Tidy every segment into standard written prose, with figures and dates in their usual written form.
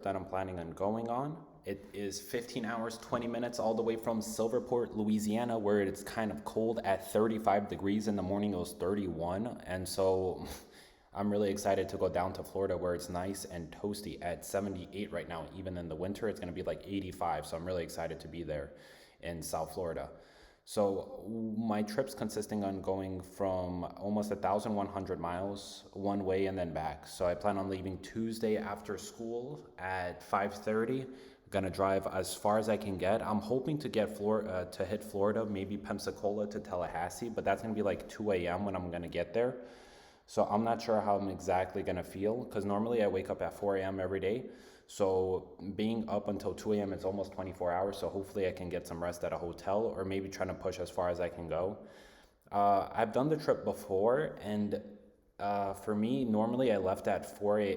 that I'm planning on going on. It is 15 hours, 20 minutes all the way from Silverport, Louisiana, where it's kind of cold at 35 degrees. In the morning it was 31. And so I'm really excited to go down to Florida where it's nice and toasty at 78 right now. Even in the winter, it's going to be like 85. So I'm really excited to be there in South Florida. So my trip's consisting on going from almost 1,100 miles one way and then back. So I plan on leaving Tuesday after school at 5:30. Gonna drive as far as I can get. I'm hoping to get to hit Florida, maybe Pensacola to Tallahassee, but that's gonna be like 2 a.m. when I'm gonna get there. So I'm not sure how I'm exactly gonna feel, because normally I wake up at 4 a.m. every day. So being up until 2 a.m. it's almost 24 hours. So hopefully I can get some rest at a hotel, or maybe trying to push as far as I can go. I've done the trip before, and for me, normally I left at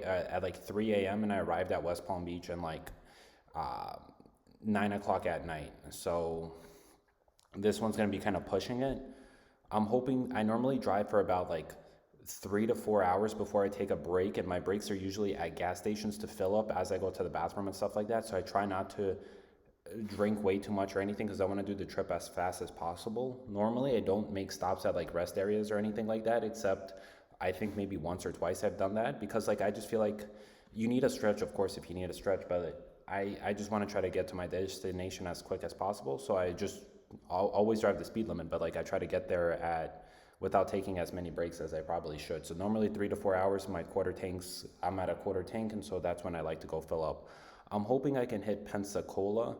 at like 3 a.m. and I arrived at West Palm Beach and like 9 o'clock at night. So this one's gonna be kind of pushing it. I'm hoping. I normally drive for about like 3 to 4 hours before I take a break, and my breaks are usually at gas stations to fill up as I go to the bathroom and stuff like that. So I try not to drink way too much or anything, because I want to do the trip as fast as possible. Normally I don't make stops at like rest areas or anything like that, except I think maybe once or twice I've done that, because like I just feel like you need a stretch, of course, if you need a stretch, but I just want to try to get to my destination as quick as possible. So I'll always drive the speed limit, but like I try to get there without taking as many breaks as I probably should. So normally 3 to 4 hours, I'm at a quarter tank, and so that's when I like to go fill up. I'm hoping I can hit Pensacola,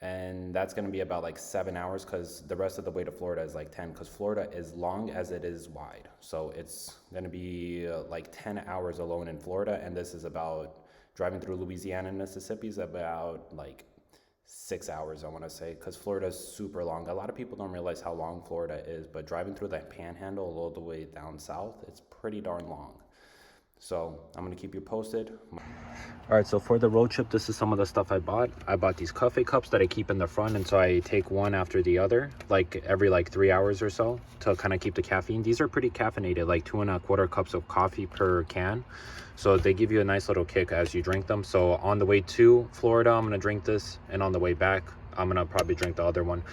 and that's gonna be about like 7 hours, because the rest of the way to Florida is like 10, because Florida is long as it is wide. So it's gonna be like 10 hours alone in Florida, and this is about, driving through Louisiana and Mississippi is about like 6 hours, I want to say, because Florida is super long. A lot of people don't realize how long Florida is, but driving through that panhandle all the way down south, it's pretty darn long. So I'm going to keep you posted. All right, so for the road trip, this is some of the stuff I bought. I bought these coffee cups that I keep in the front, and so I take one after the other, like every like 3 hours or so, to kind of keep the caffeine. These are pretty caffeinated, like 2¼ cups of coffee per can. So they give you a nice little kick as you drink them. So on the way to Florida, I'm going to drink this, and on the way back, I'm going to probably drink the other one.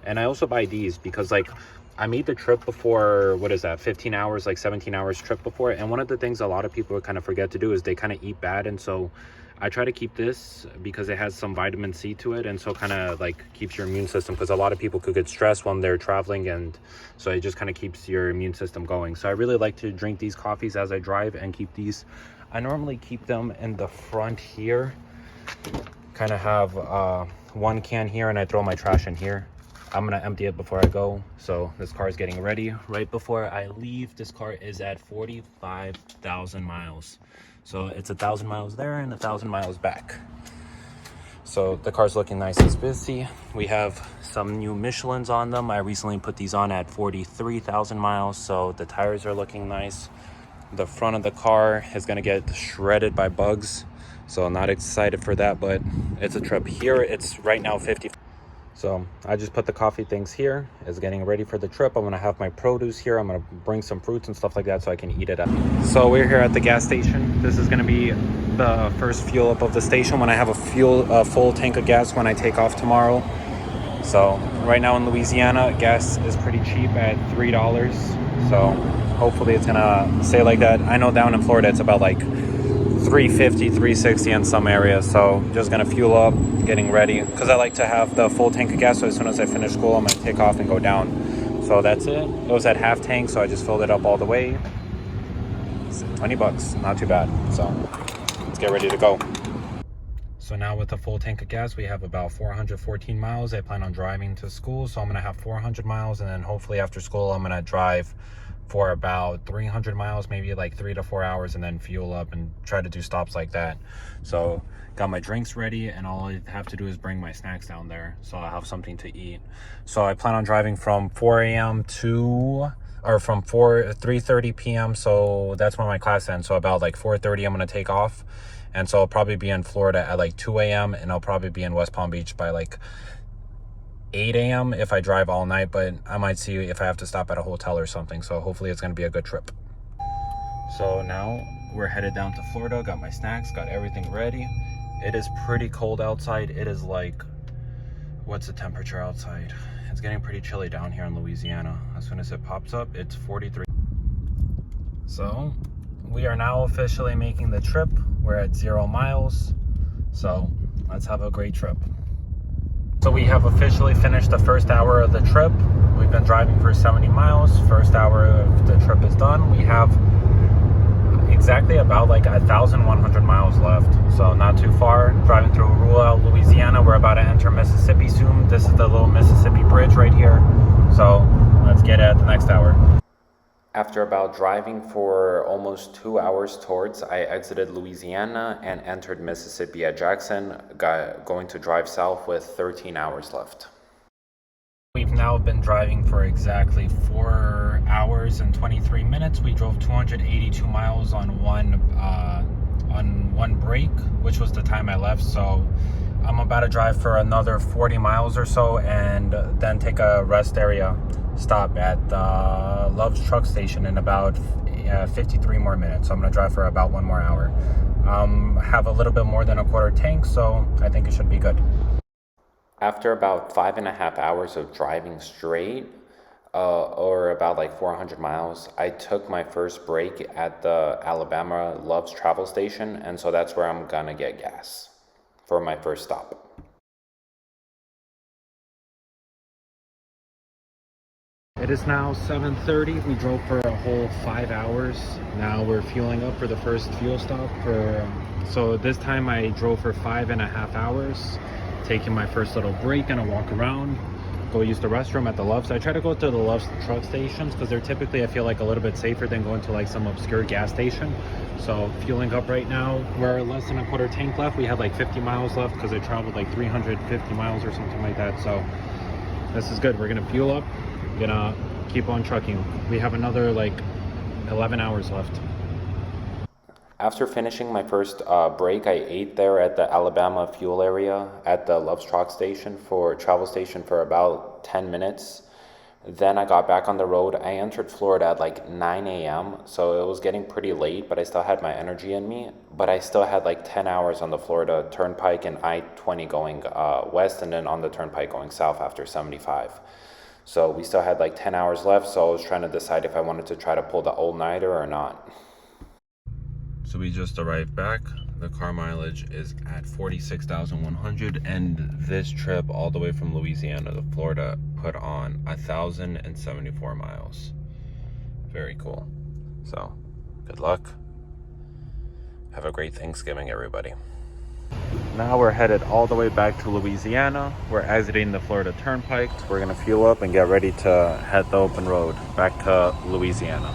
And I also buy these because like I made the trip before, 15 hours, like 17 hours trip before. And one of the things a lot of people kind of forget to do is they kind of eat bad. And so I try to keep this because it has some vitamin C to it. And so kind of like keeps your immune system, because a lot of people could get stressed when they're traveling. And so it just kind of keeps your immune system going. So I really like to drink these coffees as I drive and keep these. I normally keep them in the front here, kind of have one can here, and I throw my trash in here. I'm gonna empty it before I go. So this car is getting ready right before I leave. This car is at 45,000 miles. So it's 1,000 miles there and 1,000 miles back. So the car's looking nice and busy. We have some new Michelins on them. I recently put these on at 43,000 miles. So the tires are looking nice. The front of the car is gonna get shredded by bugs. So I'm not excited for that, but it's a trip. Here it's right now 50. So I just put the coffee things here. It's getting ready for the trip. I'm gonna have my produce here. I'm gonna bring some fruits and stuff like that so I can eat it. So we're here at the gas station. This is gonna be the first fuel up of the station when I have a full tank of gas when I take off tomorrow. So right now in Louisiana, gas is pretty cheap at $3. So hopefully it's gonna stay like that. I know down in Florida it's about like $3.50, $3.60 in some areas. So just gonna fuel up, getting ready, because I like to have the full tank of gas. So as soon as I finish school, I'm gonna take off and go down. So that's it. It was at half tank, so I just filled it up all the way. It's $20, not too bad. So let's get ready to go. So now with the full tank of gas, we have about 414 miles. I plan on driving to school, so I'm gonna have 400 miles, and then hopefully after school, I'm gonna drive for about 300 miles, maybe like 3 to 4 hours, and then fuel up and try to do stops like that. So got my drinks ready, and all I have to do is bring my snacks down there, so I'll have something to eat. So I plan on driving from 4 a.m. from 3:30 p.m. So that's when my class ends. So about like 4:30, I'm gonna take off. And so I'll probably be in Florida at like 2 a.m. and I'll probably be in West Palm Beach by like 8 a.m. if I drive all night, but I might see if I have to stop at a hotel or something. So hopefully it's gonna be a good trip. So now we're headed down to Florida. Got my snacks, got everything ready. It is pretty cold outside. It is like, what's the temperature outside? It's getting pretty chilly down here in Louisiana. As soon as it pops up, it's 43. So we are now officially making the trip. We're at 0 miles. So let's have a great trip. So we have officially finished the first hour of the trip. We've been driving for 70 miles. First hour of the trip is done. We have exactly about like 1,100 miles left. So not too far. Driving through rural Louisiana. We're about to enter Mississippi soon. This is the little Mississippi bridge right here. So let's get at the next hour. After about driving for almost 2 hours towards, I exited Louisiana and entered Mississippi at Jackson, going to drive south with 13 hours left. We've now been driving for exactly 4 hours and 23 minutes. We drove 282 miles on one break, which was the time I left. So I'm about to drive for another 40 miles or so and then take a rest area stop at Love's truck station in about 53 more minutes. So I'm gonna drive for about 1 more hour. Have a little bit more than a quarter tank, so I think it should be good. After about 5.5 hours of driving straight, or about like 400 miles, I took my first break at the Alabama Love's travel station, and so that's where I'm gonna get gas for my first stop. It is now 7:30. We drove for a whole 5 hours. Now we're fueling up for the first fuel stop. So this time I drove for 5.5 hours, taking my first little break and a walk around, go use the restroom at the Love's. I try to go to the Love's truck stations because they're typically, I feel like, a little bit safer than going to like some obscure gas station. So fueling up right now. We're less than a quarter tank left. We had like 50 miles left because I traveled like 350 miles or something like that. So this is good. We're gonna fuel up. Gonna keep on trucking. We have another like 11 hours left. After finishing my first break, I ate there at the Alabama fuel area at the Love's truck station travel station for about 10 minutes. Then I got back on the road. I entered Florida at like 9 a.m. So it was getting pretty late, but I still had my energy in me. But I still had like 10 hours on the Florida Turnpike and I-20 going west, and then on the Turnpike going south after 75. So we still had like 10 hours left, so I was trying to decide if I wanted to try to pull the all-nighter or not. So we just arrived back. The car mileage is at 46,100, and this trip all the way from Louisiana to Florida put on 1,074 miles. Very cool. So good luck. Have a great Thanksgiving, everybody. Now we're headed all the way back to Louisiana. We're exiting the Florida Turnpike. We're gonna fuel up and get ready to head the open road back to Louisiana.